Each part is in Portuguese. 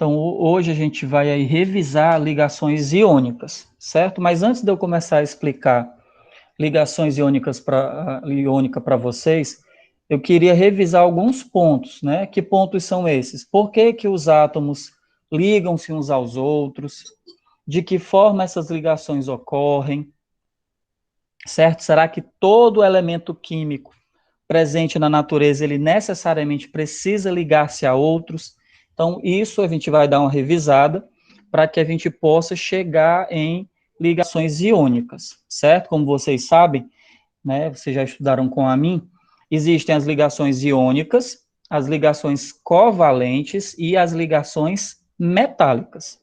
Então, hoje a gente vai aí revisar ligações iônicas, certo? Mas antes de eu começar a explicar ligações iônicas para vocês, eu queria revisar alguns pontos, né? Que pontos são esses? Por que que os átomos ligam-se uns aos outros? De que forma essas ligações ocorrem? Certo? Será que todo elemento químico presente na natureza, ele necessariamente precisa ligar-se a outros? Então, isso a gente vai dar uma revisada para que a gente possa chegar em ligações iônicas, certo? Como vocês sabem, né, vocês já estudaram com a mim, existem as ligações iônicas, as ligações covalentes e as ligações metálicas.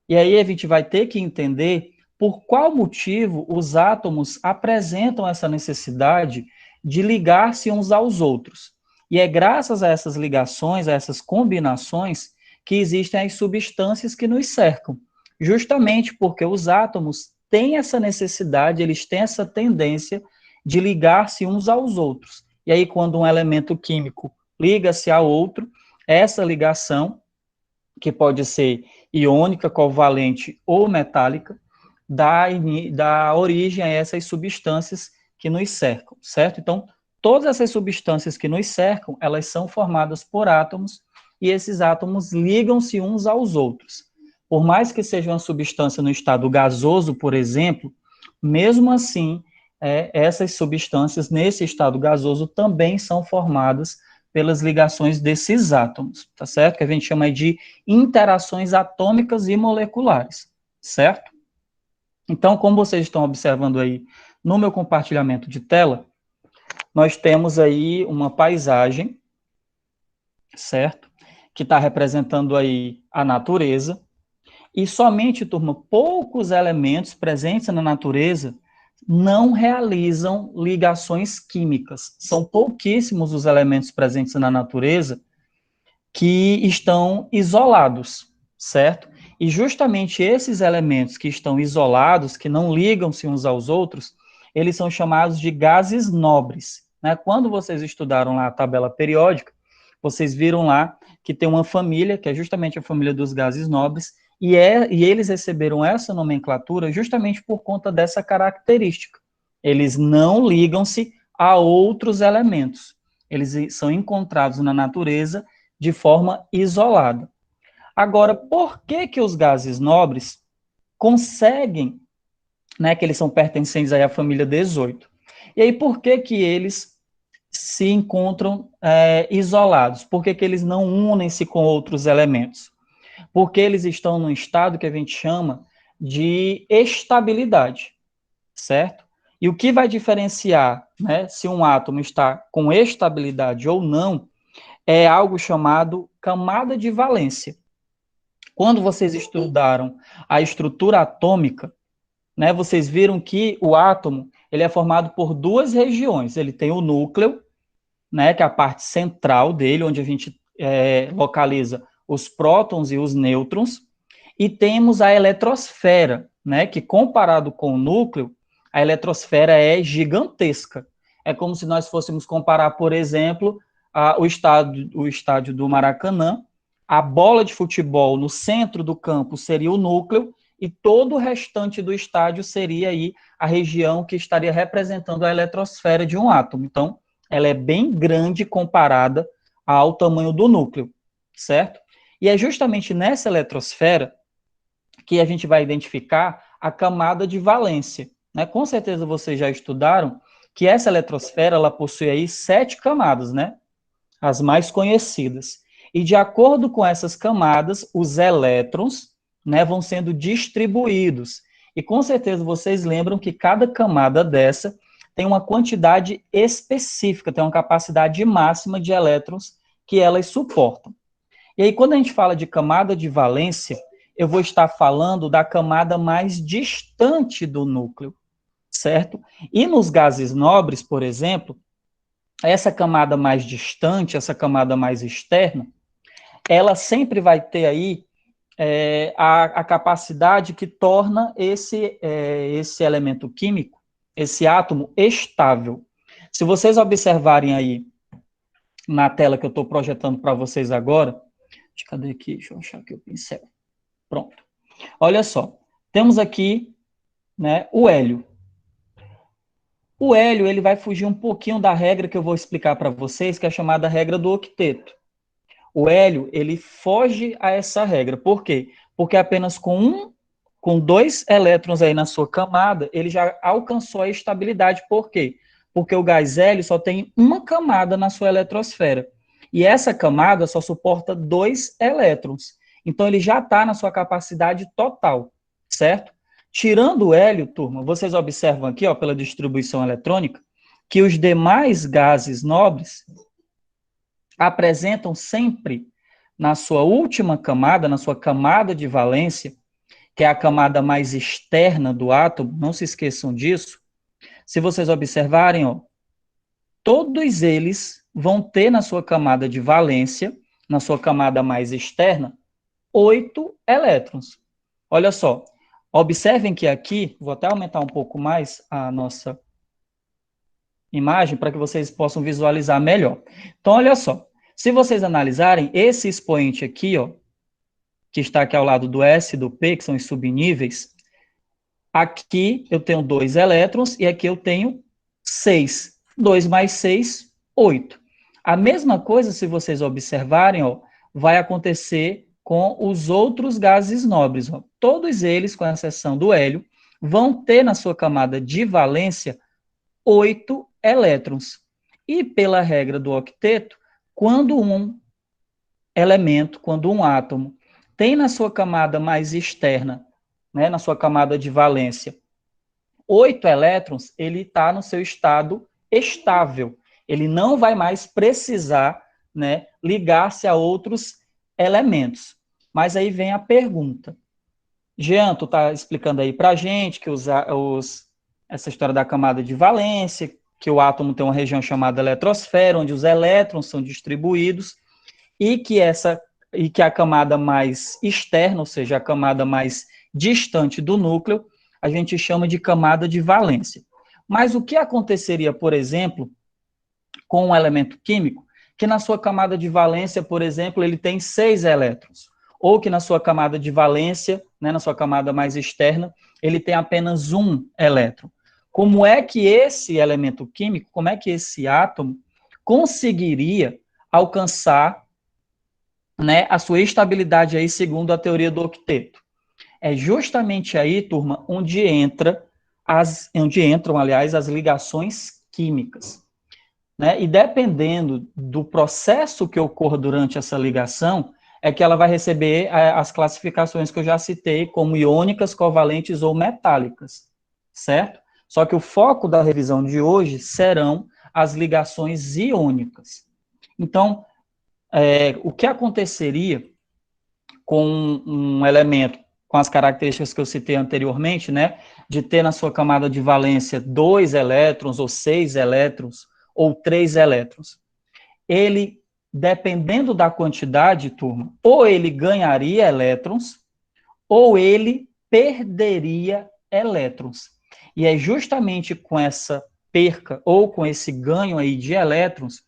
E aí a gente vai ter que entender por qual motivo os átomos apresentam essa necessidade de ligar-se uns aos outros. E é graças a essas ligações, a essas combinações, que existem as substâncias que nos cercam. Justamente porque os átomos têm essa necessidade, eles têm essa tendência de ligar-se uns aos outros. E aí, quando um elemento químico liga-se a outro, essa ligação, que pode ser iônica, covalente ou metálica, dá origem a essas substâncias que nos cercam, certo? Então, todas essas substâncias que nos cercam, elas são formadas por átomos, e esses átomos ligam-se uns aos outros. Por mais que seja uma substância no estado gasoso, por exemplo, mesmo assim, essas substâncias nesse estado gasoso também são formadas pelas ligações desses átomos, tá certo? Que a gente chama de interações atômicas e moleculares, certo? Então, como vocês estão observando aí no meu compartilhamento de tela, nós temos aí uma paisagem, certo? Que está representando aí a natureza, e somente, turma, poucos elementos presentes na natureza não realizam ligações químicas. São pouquíssimos os elementos presentes na natureza que estão isolados, certo? E justamente esses elementos que estão isolados, que não ligam-se uns aos outros, eles são chamados de gases nobres, né? Quando vocês estudaram lá a tabela periódica, vocês viram lá que tem uma família, que é justamente a família dos gases nobres, e eles receberam essa nomenclatura justamente por conta dessa característica. Eles não ligam-se a outros elementos. Eles são encontrados na natureza de forma isolada. Agora, por que que os gases nobres conseguem, né, que eles são pertencentes aí à família 18? E aí, por que que eles se encontram isolados? Por que que eles não unem-se com outros elementos? Porque eles estão num estado que a gente chama de estabilidade, certo? E o que vai diferenciar, né, se um átomo está com estabilidade ou não, é algo chamado camada de valência. Quando vocês estudaram a estrutura atômica, né, vocês viram que o átomo ele é formado por duas regiões. Ele tem o núcleo, né, que é a parte central dele, onde a gente localiza os prótons e os nêutrons, e temos a eletrosfera, né, que comparado com o núcleo, a eletrosfera é gigantesca. É como se nós fôssemos comparar, por exemplo, o estádio do Maracanã, a bola de futebol no centro do campo seria o núcleo, e todo o restante do estádio seria aí a região que estaria representando a eletrosfera de um átomo. Então, ela é bem grande comparada ao tamanho do núcleo, certo? E é justamente nessa eletrosfera que a gente vai identificar a camada de valência, né? Com certeza vocês já estudaram que essa eletrosfera ela possui aí 7 camadas, né? As mais conhecidas. E de acordo com essas camadas, os elétrons, né, vão sendo distribuídos. E com certeza vocês lembram que cada camada dessa tem uma quantidade específica, tem uma capacidade máxima de elétrons que elas suportam. E aí, quando a gente fala de camada de valência, eu vou estar falando da camada mais distante do núcleo, certo? E nos gases nobres, por exemplo, essa camada mais distante, essa camada mais externa, ela sempre vai ter aí a capacidade que torna esse elemento químico, esse átomo, estável. Se vocês observarem aí na tela que eu estou projetando para vocês agora, Cadê aqui? Deixa eu achar aqui o pincel. Pronto. Olha só. Temos aqui, né, o hélio. O hélio, ele vai fugir um pouquinho da regra que eu vou explicar para vocês, que é a chamada regra do octeto. O hélio, ele foge a essa regra. Por quê? Porque apenas com 2 elétrons aí na sua camada, ele já alcançou a estabilidade. Por quê? Porque o gás hélio só tem uma camada na sua eletrosfera. E essa camada só suporta 2 elétrons. Então, ele já está na sua capacidade total, certo? Tirando o hélio, turma, vocês observam aqui, ó, pela distribuição eletrônica, que os demais gases nobres apresentam sempre na sua última camada, na sua camada de valência, que é a camada mais externa do átomo, não se esqueçam disso. Se vocês observarem, ó, todos eles vão ter na sua camada de valência, na sua camada mais externa, 8 elétrons. Olha só, observem que aqui, vou até aumentar um pouco mais a nossa imagem para que vocês possam visualizar melhor. Então, olha só, se vocês analisarem esse expoente aqui, ó, que está aqui ao lado do S e do P, que são os subníveis, aqui eu tenho 2 elétrons e aqui eu tenho 6. 2 mais 6, 8. A mesma coisa, se vocês observarem, ó, vai acontecer com os outros gases nobres. Ó. Todos eles, com exceção do hélio, vão ter na sua camada de valência 8 elétrons. E pela regra do octeto, quando um elemento, quando um átomo tem na sua camada mais externa, né, na sua camada de valência, 8 elétrons, ele está no seu estado estável. Ele não vai mais precisar, né, ligar-se a outros elementos. Mas aí vem a pergunta. Jean, tu está explicando aí para a gente que essa história da camada de valência, que o átomo tem uma região chamada eletrosfera, onde os elétrons são distribuídos, e que a camada mais externa, ou seja, a camada mais distante do núcleo, a gente chama de camada de valência. Mas o que aconteceria, por exemplo, com um elemento químico que na sua camada de valência, por exemplo, ele tem 6 elétrons, ou que na sua camada de valência, né, na sua camada mais externa, ele tem apenas 1 elétron? Como é que esse elemento químico, como é que esse átomo conseguiria alcançar, né, a sua estabilidade aí segundo a teoria do octeto? É justamente aí, turma, onde entram, aliás, as ligações químicas, né? E dependendo do processo que ocorra durante essa ligação, é que ela vai receber as classificações que eu já citei, como iônicas, covalentes ou metálicas, certo? Só que o foco da revisão de hoje serão as ligações iônicas. Então, o que aconteceria com um elemento com as características que eu citei anteriormente, né, de ter na sua camada de valência 2 elétrons, ou 6 elétrons, ou 3 elétrons? Ele, dependendo da quantidade, turma, ou ele ganharia elétrons, ou ele perderia elétrons. E é justamente com essa perca, ou com esse ganho aí de elétrons,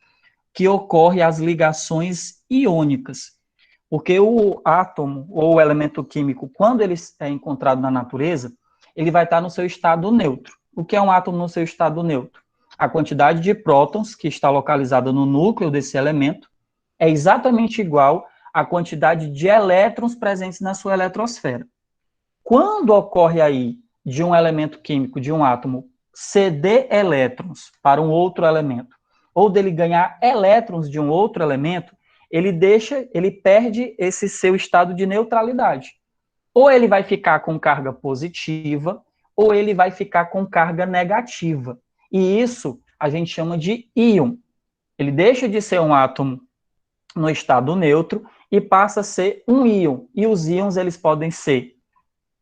que ocorre as ligações iônicas. Porque o átomo ou o elemento químico, quando ele é encontrado na natureza, ele vai estar no seu estado neutro. O que é um átomo no seu estado neutro? A quantidade de prótons que está localizada no núcleo desse elemento é exatamente igual à quantidade de elétrons presentes na sua eletrosfera. Quando ocorre aí de um elemento químico, de um átomo, ceder elétrons para um outro elemento, ou dele ganhar elétrons de um outro elemento, ele perde esse seu estado de neutralidade. Ou ele vai ficar com carga positiva, ou ele vai ficar com carga negativa. E isso a gente chama de íon. Ele deixa de ser um átomo no estado neutro e passa a ser um íon. E os íons, eles podem ser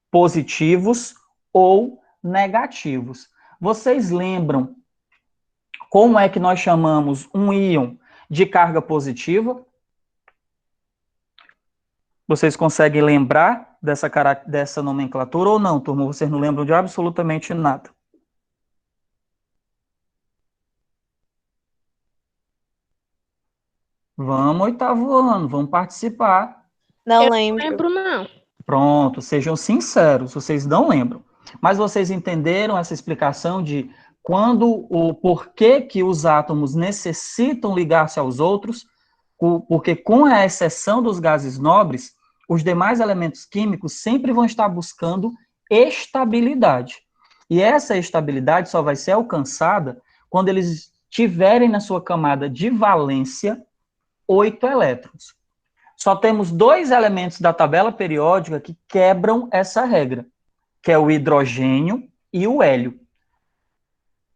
positivos ou negativos. Vocês lembram como é que nós chamamos um íon de carga positiva? Vocês conseguem lembrar dessa nomenclatura ou não, turma? Vocês não lembram de absolutamente nada. Vamos, oitavo ano, vamos participar. Não Eu lembro. não lembro, não. Pronto, sejam sinceros, vocês não lembram. Mas vocês entenderam essa explicação de quando o porquê que os átomos necessitam ligar-se aos outros? Porque com a exceção dos gases nobres, os demais elementos químicos sempre vão estar buscando estabilidade. E essa estabilidade só vai ser alcançada quando eles tiverem na sua camada de valência 8 elétrons. Só temos dois elementos da tabela periódica que quebram essa regra, que é o hidrogênio e o hélio.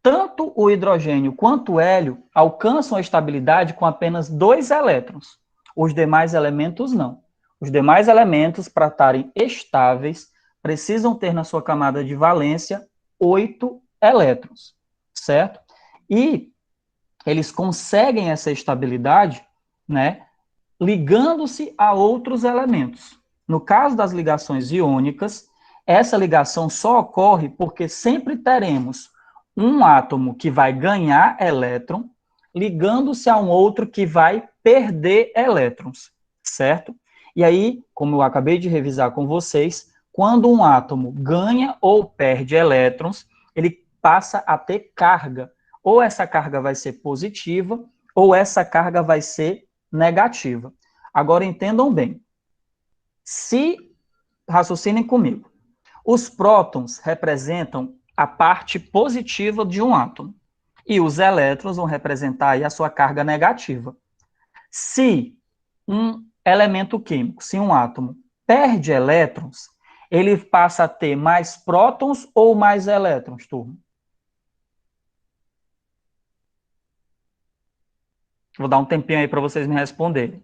Tanto o hidrogênio quanto o hélio alcançam a estabilidade com apenas 2 elétrons. Os demais elementos não. Os demais elementos, para estarem estáveis, precisam ter na sua camada de valência 8 elétrons, certo? E eles conseguem essa estabilidade, né, ligando-se a outros elementos. No caso das ligações iônicas, essa ligação só ocorre porque sempre teremos um átomo que vai ganhar elétron, ligando-se a um outro que vai perder elétrons, certo? E aí, como eu acabei de revisar com vocês, quando um átomo ganha ou perde elétrons, ele passa a ter carga. Ou essa carga vai ser positiva, ou essa carga vai ser negativa. Agora entendam bem. Se, raciocinem comigo, os prótons representam a parte positiva de um átomo e os elétrons vão representar aí a sua carga negativa. Se um elemento químico, se um átomo perde elétrons, ele passa a ter mais prótons ou mais elétrons, turma? Vou dar um tempinho aí para vocês me responderem.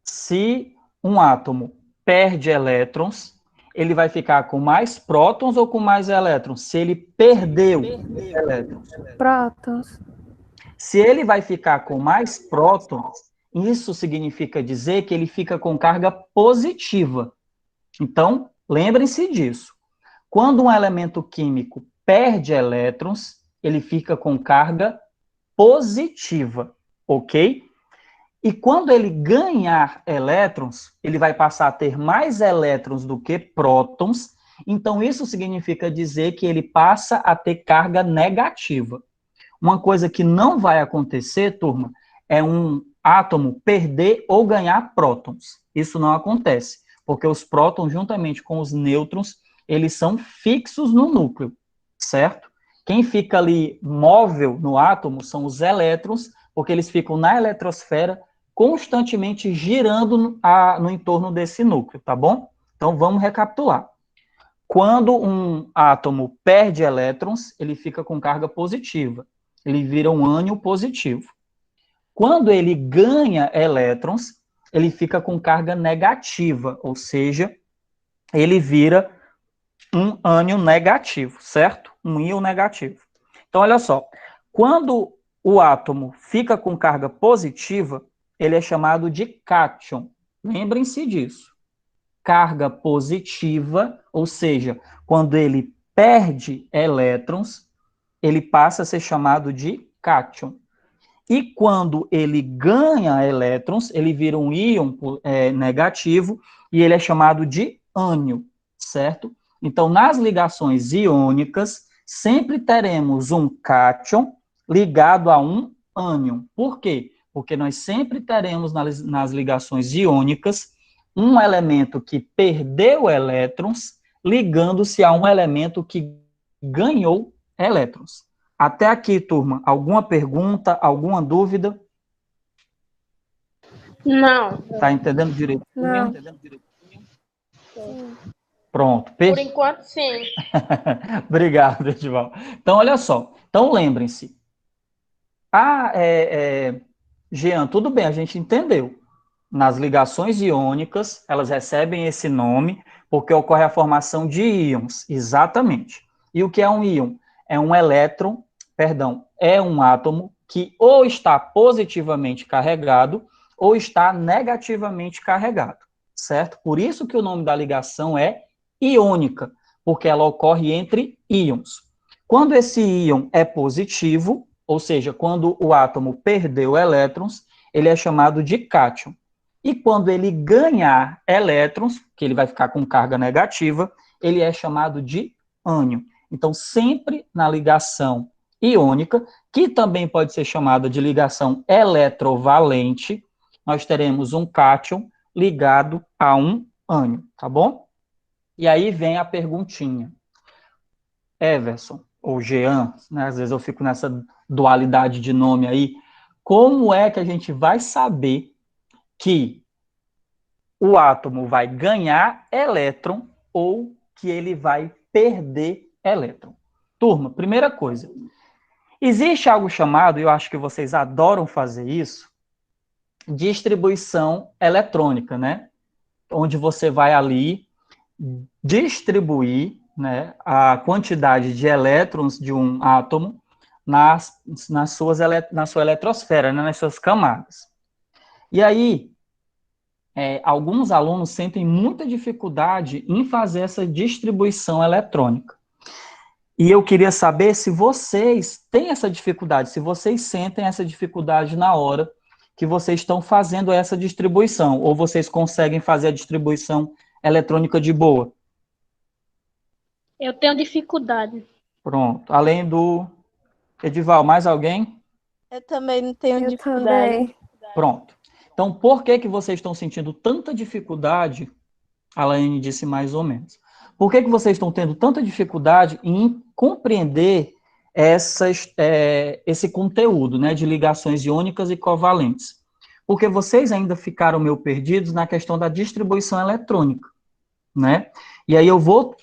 Se um átomo perde elétrons, ele vai ficar com mais prótons ou com mais elétrons? Se ele perdeu elétrons. Prótons. Se ele vai ficar com mais prótons, isso significa dizer que ele fica com carga positiva. Então, lembrem-se disso. Quando um elemento químico perde elétrons, ele fica com carga positiva, ok? E quando ele ganhar elétrons, ele vai passar a ter mais elétrons do que prótons, então isso significa dizer que ele passa a ter carga negativa. Uma coisa que não vai acontecer, turma, é um átomo perder ou ganhar prótons. Isso não acontece, porque os prótons, juntamente com os nêutrons, eles são fixos no núcleo, certo? Quem fica ali móvel no átomo são os elétrons, porque eles ficam na eletrosfera constantemente girando no entorno desse núcleo, tá bom? Então vamos recapitular. Quando um átomo perde elétrons, ele fica com carga positiva. Ele vira um ânion positivo. Quando ele ganha elétrons, ele fica com carga negativa, ou seja, ele vira um ânion negativo, certo? Um íon negativo. Então, olha só, quando o átomo fica com carga positiva, ele é chamado de cátion. Lembrem-se disso. Carga positiva, ou seja, quando ele perde elétrons, ele passa a ser chamado de cátion. E quando ele ganha elétrons, ele vira um íon negativo e ele é chamado de ânion, certo? Então, nas ligações iônicas, sempre teremos um cátion ligado a um ânion. Por quê? Porque nós sempre teremos nas ligações iônicas um elemento que perdeu elétrons ligando-se a um elemento que ganhou elétrons. Até aqui, turma, alguma pergunta, alguma dúvida? Não. Tá entendendo direitinho? Não. Pronto. Por enquanto, sim. Obrigado, Edival. Então, olha só. Então, lembrem-se. Jean, tudo bem, a gente entendeu. Nas ligações iônicas, elas recebem esse nome porque ocorre a formação de íons, exatamente. E o que é um íon? É um elétron, é um átomo que ou está positivamente carregado ou está negativamente carregado, certo? Por isso que o nome da ligação é iônica, porque ela ocorre entre íons. Quando esse íon é positivo, ou seja, quando o átomo perdeu elétrons, ele é chamado de cátion. E quando ele ganhar elétrons, que ele vai ficar com carga negativa, ele é chamado de ânion. Então, sempre na ligação iônica, que também pode ser chamada de ligação eletrovalente, nós teremos um cátion ligado a um ânion, tá bom? E aí vem a perguntinha. Everson, ou Jean, né, às vezes eu fico nessa dualidade de nome aí, como é que a gente vai saber que o átomo vai ganhar elétron ou que ele vai perder elétron? Turma, primeira coisa, existe algo chamado, eu acho que vocês adoram fazer isso, distribuição eletrônica, né? Onde você vai ali distribuir, né, a quantidade de elétrons de um átomo na sua eletrosfera, né, nas suas camadas. E aí, alguns alunos sentem muita dificuldade em fazer essa distribuição eletrônica. E eu queria saber se vocês têm essa dificuldade, se vocês sentem essa dificuldade na hora que vocês estão fazendo essa distribuição, ou vocês conseguem fazer a distribuição eletrônica de boa. Eu tenho dificuldade. Pronto. Além do Edival, mais alguém? Eu também não tenho Eu dificuldade. também. Pronto. Então, por que vocês estão sentindo tanta dificuldade? A Laine disse mais ou menos. Por que vocês estão tendo tanta dificuldade em compreender esse conteúdo, né, de ligações iônicas e covalentes? Porque vocês ainda ficaram meio perdidos na questão da distribuição eletrônica, né? E aí eu vou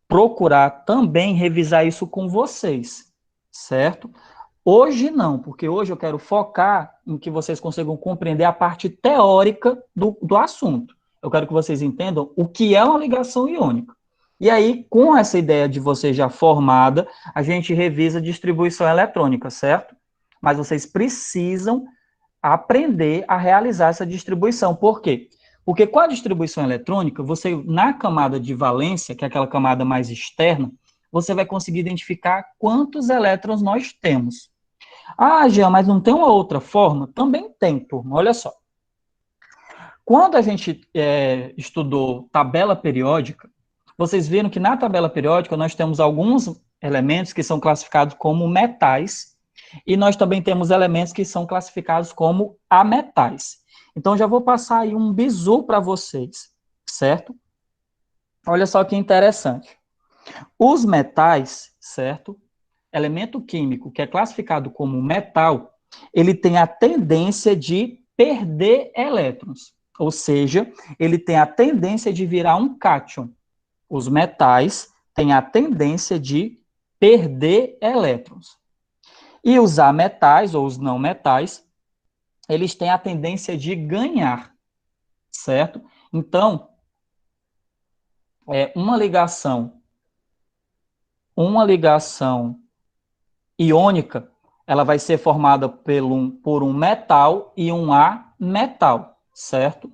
procurar também revisar isso com vocês, certo? Hoje não, porque hoje eu quero focar em que vocês consigam compreender a parte teórica do assunto. Eu quero que vocês entendam o que é uma ligação iônica. E aí, com essa ideia de vocês já formada, a gente revisa a distribuição eletrônica, certo? Mas vocês precisam aprender a realizar essa distribuição. Por quê? Porque com a distribuição eletrônica, você, na camada de valência, que é aquela camada mais externa, você vai conseguir identificar quantos elétrons nós temos. Ah, Jean, mas não tem uma outra forma? Também tem, turma. Olha só. Quando a gente estudou tabela periódica, vocês viram que na tabela periódica nós temos alguns elementos que são classificados como metais e nós também temos elementos que são classificados como ametais. Então, já vou passar aí um bizu para vocês, certo? Olha só que interessante. Os metais, certo? Elemento químico que é classificado como metal, ele tem a tendência de perder elétrons. Ou seja, ele tem a tendência de virar um cátion. Os metais têm a tendência de perder elétrons. E os ametais, ou os não metais, eles têm a tendência de ganhar, certo? Então, uma ligação iônica, ela vai ser formada por um metal e um ametal, certo?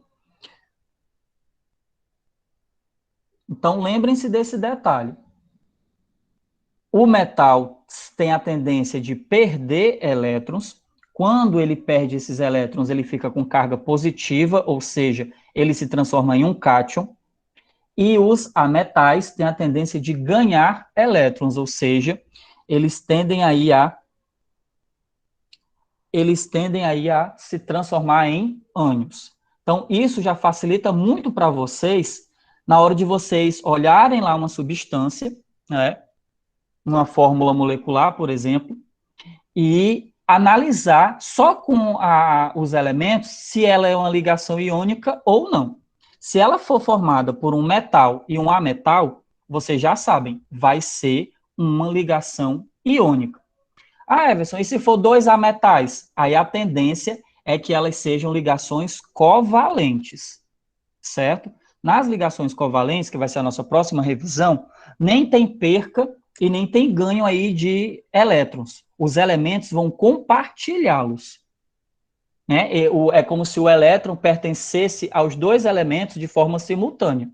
Então, lembrem-se desse detalhe. O metal tem a tendência de perder elétrons. Quando ele perde esses elétrons, ele fica com carga positiva, ou seja, ele se transforma em um cátion. E os ametais têm a tendência de ganhar elétrons, ou seja, eles tendem aí a se transformar em ânions. Então, isso já facilita muito para vocês, na hora de vocês olharem lá uma substância, né, uma fórmula molecular, por exemplo, e analisar só com os elementos se ela é uma ligação iônica ou não. Se ela for formada por um metal e um ametal, vocês já sabem, vai ser uma ligação iônica. Ah, Everson, e se for dois ametais? Aí a tendência é que elas sejam ligações covalentes, certo? Nas ligações covalentes, que vai ser a nossa próxima revisão, nem tem perca e nem tem ganho aí de elétrons. Os elementos vão compartilhá-los. Né? É como se o elétron pertencesse aos dois elementos de forma simultânea.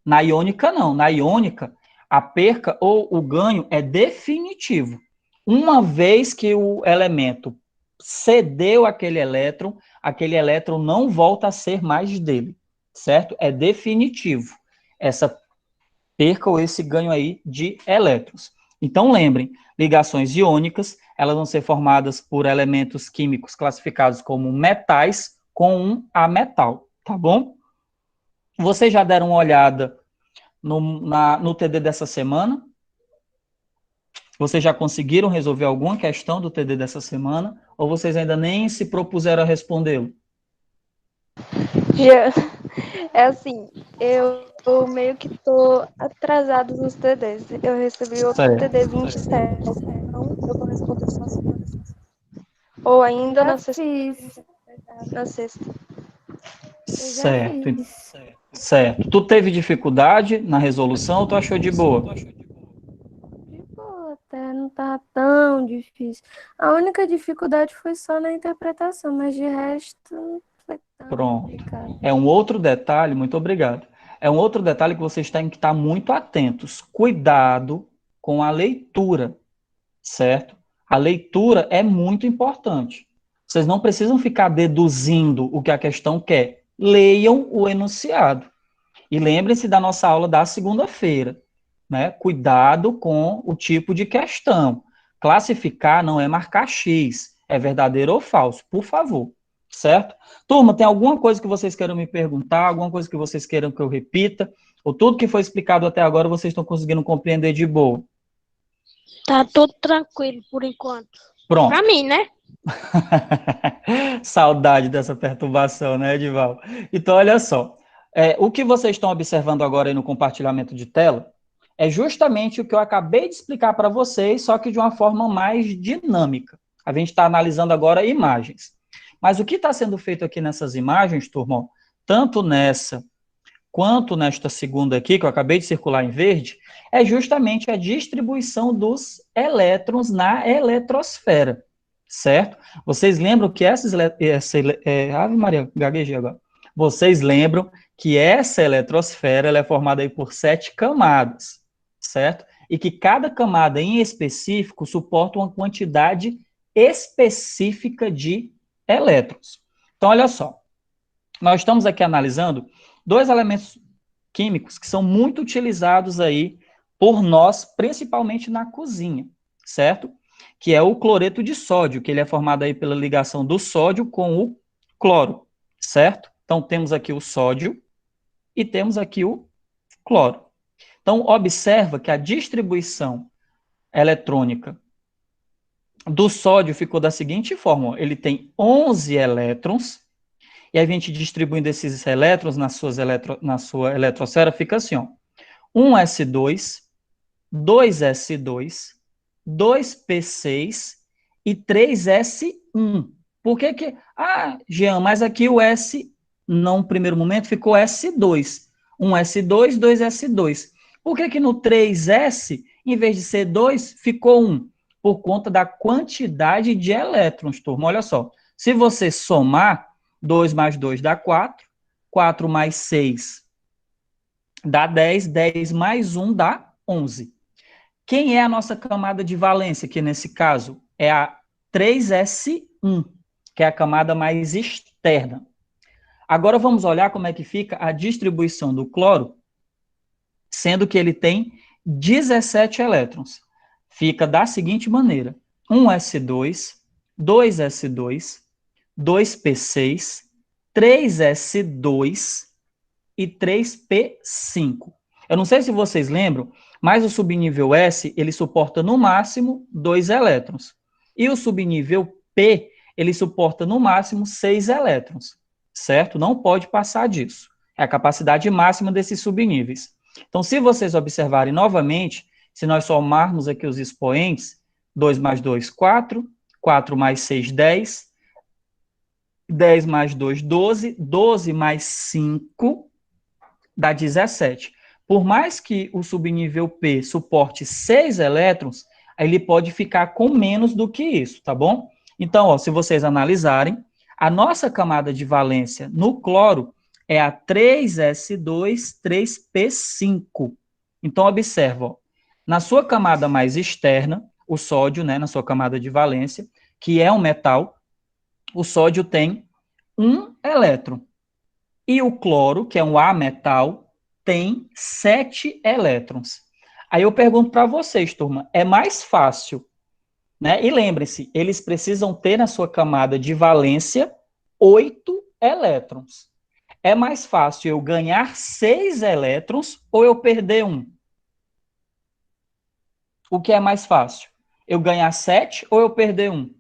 Na iônica, não. Na iônica, a perca ou o ganho é definitivo. Uma vez que o elemento cedeu aquele elétron não volta a ser mais dele, certo? É definitivo essa perca ou esse ganho aí de elétrons. Então, lembrem, ligações iônicas, elas vão ser formadas por elementos químicos classificados como metais com um ametal, tá bom? Vocês já deram uma olhada no TD dessa semana? Vocês já conseguiram resolver alguma questão do TD dessa semana? Ou vocês ainda nem se propuseram a respondê-lo? Já, é assim, eu meio que tô atrasado nos TDs. Eu recebi outro Certo. TD 27, então eu vou responder só semana. Ou ainda na sexta. Na sexta. Certo. Certo. Tu teve dificuldade na resolução ou tu achou de boa? Pô, até não tá tão difícil. A única dificuldade foi só na interpretação, mas de resto não foi tão Pronto. complicado. É um outro detalhe, muito obrigado. É um outro detalhe que vocês têm que estar muito atentos. Cuidado com a leitura, certo? A leitura é muito importante. Vocês não precisam ficar deduzindo o que a questão quer. Leiam o enunciado. E lembrem-se da nossa aula da segunda-feira, né? Cuidado com o tipo de questão. Classificar não é marcar X, é verdadeiro ou falso, por favor, certo? Turma, tem alguma coisa que vocês queiram me perguntar, alguma coisa que vocês queiram que eu repita? Ou tudo que foi explicado até agora vocês estão conseguindo compreender de boa? Tá tudo tranquilo por enquanto. Pronto. Pra mim, né? Saudade dessa perturbação, né, Edival? Então, olha só. O que vocês estão observando agora aí no compartilhamento de tela é justamente o que eu acabei de explicar para vocês, só que de uma forma mais dinâmica. A gente está analisando agora imagens. Mas o que está sendo feito aqui nessas imagens, turma, tanto nessa quanto nesta segunda aqui, que eu acabei de circular em verde, é justamente a distribuição dos elétrons na eletrosfera, certo? Vocês lembram que Ave Maria, gaguejei agora. Vocês lembram que essa eletrosfera ela é formada aí por 7 camadas, certo? E que cada camada em específico suporta uma quantidade específica de elétrons. Então, olha só, nós estamos aqui analisando dois elementos químicos que são muito utilizados aí por nós, principalmente na cozinha, certo? Que é o cloreto de sódio, que ele é formado aí pela ligação do sódio com o cloro, certo? Então, temos aqui o sódio e temos aqui o cloro. Então, observa que a distribuição eletrônica do sódio ficou da seguinte forma, ele tem 11 elétrons, e a gente distribuindo esses elétrons na sua eletrosfera, fica assim, ó. 1s2, 2s2, 2p6 e 3s1. Por que que... Jean, mas aqui o S, num primeiro momento, ficou S2. 1s2, 2s2. Por que que no 3s, em vez de ser 2, ficou 1? Por conta da quantidade de elétrons, turma. Olha só, se você somar, 2 mais 2 dá 4, 4 mais 6 dá 10, 10 mais 1 dá 11. Quem é a nossa camada de valência, que nesse caso é a 3s1, que é a camada mais externa. Agora vamos olhar como é que fica a distribuição do cloro, sendo que ele tem 17 elétrons. Fica da seguinte maneira, 1s2, 2s2, 2p6, 3s2 e 3p5. Eu não sei se vocês lembram, mas o subnível S, ele suporta no máximo 2 elétrons. E o subnível P, ele suporta no máximo 6 elétrons, certo? Não pode passar disso. É a capacidade máxima desses subníveis. Então, se vocês observarem novamente, se nós somarmos aqui os expoentes, 2 mais 2, 4, 4 mais 6, 10, 10 mais 2, 12, 12 mais 5, dá 17. Por mais que o subnível P suporte 6 elétrons, ele pode ficar com menos do que isso, tá bom? Então, ó, se vocês analisarem, a nossa camada de valência no cloro é a 3s2, 3p5. Então, observa, ó, na sua camada mais externa, o sódio, né, na sua camada de valência, que é um metal, o sódio tem um elétron. E o cloro, que é um A-metal, tem 7 elétrons. Aí eu pergunto para vocês, turma, é mais fácil, né? E lembrem-se, eles precisam ter na sua camada de valência 8 elétrons. É mais fácil eu ganhar 6 elétrons ou eu perder um? O que é mais fácil? Eu ganhar 7 ou eu perder um?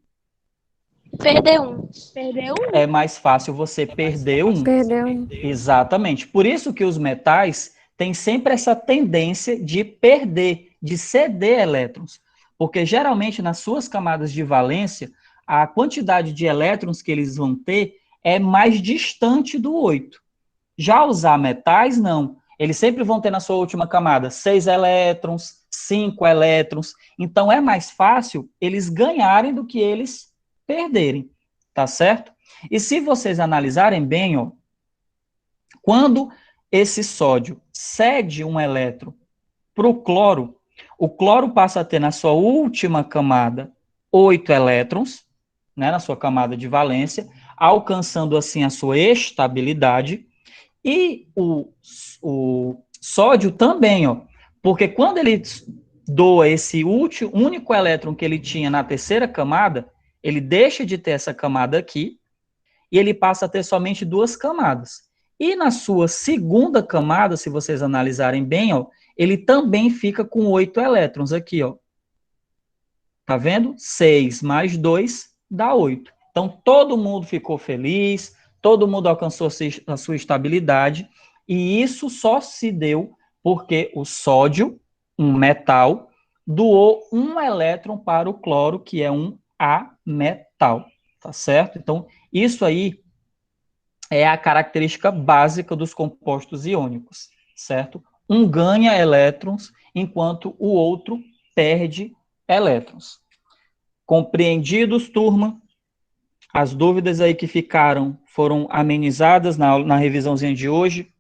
Perder um. Perder um? É mais fácil você perder um. Perdeu. Exatamente. Por isso que os metais têm sempre essa tendência de perder, de ceder elétrons. Porque geralmente nas suas camadas de valência, a quantidade de elétrons que eles vão ter é mais distante do 8. Já os metais, não. Eles sempre vão ter na sua última camada 6 elétrons, 5 elétrons. Então é mais fácil eles ganharem do que eles perderem. Tá certo? E se vocês analisarem bem, ó, quando esse sódio cede um elétron para o cloro passa a ter na sua última camada 8 elétrons, né, na sua camada de valência, alcançando assim a sua estabilidade. E o sódio também, ó, porque quando ele doa esse único elétron que ele tinha na terceira camada, ele deixa de ter essa camada aqui e ele passa a ter somente 2 camadas. E na sua segunda camada, se vocês analisarem bem, ó, ele também fica com 8 elétrons aqui, ó. Tá vendo? 6 mais 2 dá 8. Então, todo mundo ficou feliz, todo mundo alcançou a sua estabilidade, e isso só se deu porque o sódio, um metal, doou um elétron para o cloro, que é um A-metal, tá certo? Então, isso aí é a característica básica dos compostos iônicos, certo? Um ganha elétrons, enquanto o outro perde elétrons. Compreendidos, turma? As dúvidas aí que ficaram foram amenizadas na revisãozinha de hoje?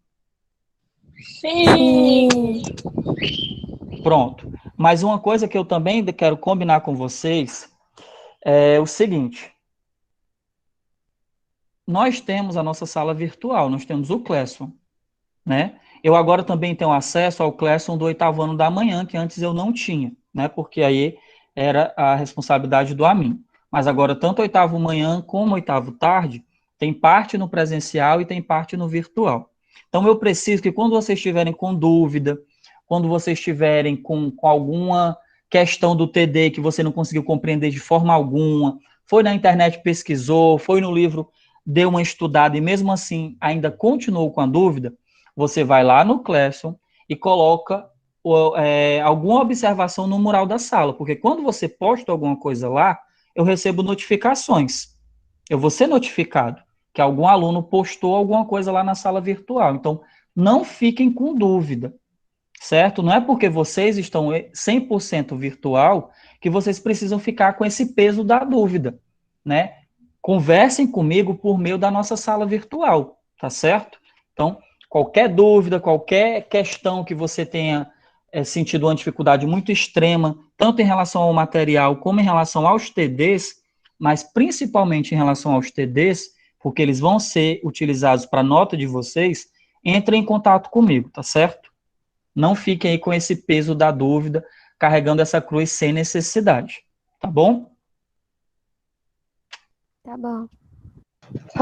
Sim. Pronto. Mas uma coisa que eu também quero combinar com vocês é o seguinte. Nós temos a nossa sala virtual, nós temos o Classroom, né? Eu agora também tenho acesso ao Classroom do 8º ano da manhã, que antes eu não tinha, né? Porque aí era a responsabilidade do Amin. Mas agora, tanto 8º manhã como 8º tarde, tem parte no presencial e tem parte no virtual. Então, eu preciso que quando vocês estiverem com dúvida, quando vocês estiverem com alguma questão do TD que você não conseguiu compreender de forma alguma, foi na internet, pesquisou, foi no livro, deu uma estudada e mesmo assim ainda continuou com a dúvida, você vai lá no Classroom e coloca alguma observação no mural da sala, porque quando você posta alguma coisa lá, eu recebo notificações. Eu vou ser notificado que algum aluno postou alguma coisa lá na sala virtual. Então, não fiquem com dúvida, certo? Não é porque vocês estão 100% virtual que vocês precisam ficar com esse peso da dúvida, né? Conversem comigo por meio da nossa sala virtual, tá certo? Então, qualquer dúvida, qualquer questão que você tenha sentido uma dificuldade muito extrema, tanto em relação ao material como em relação aos TDs, mas principalmente em relação aos TDs, porque eles vão ser utilizados para a nota de vocês, entrem em contato comigo, tá certo? Não fiquem aí com esse peso da dúvida, carregando essa cruz sem necessidade, tá bom? Tá bom.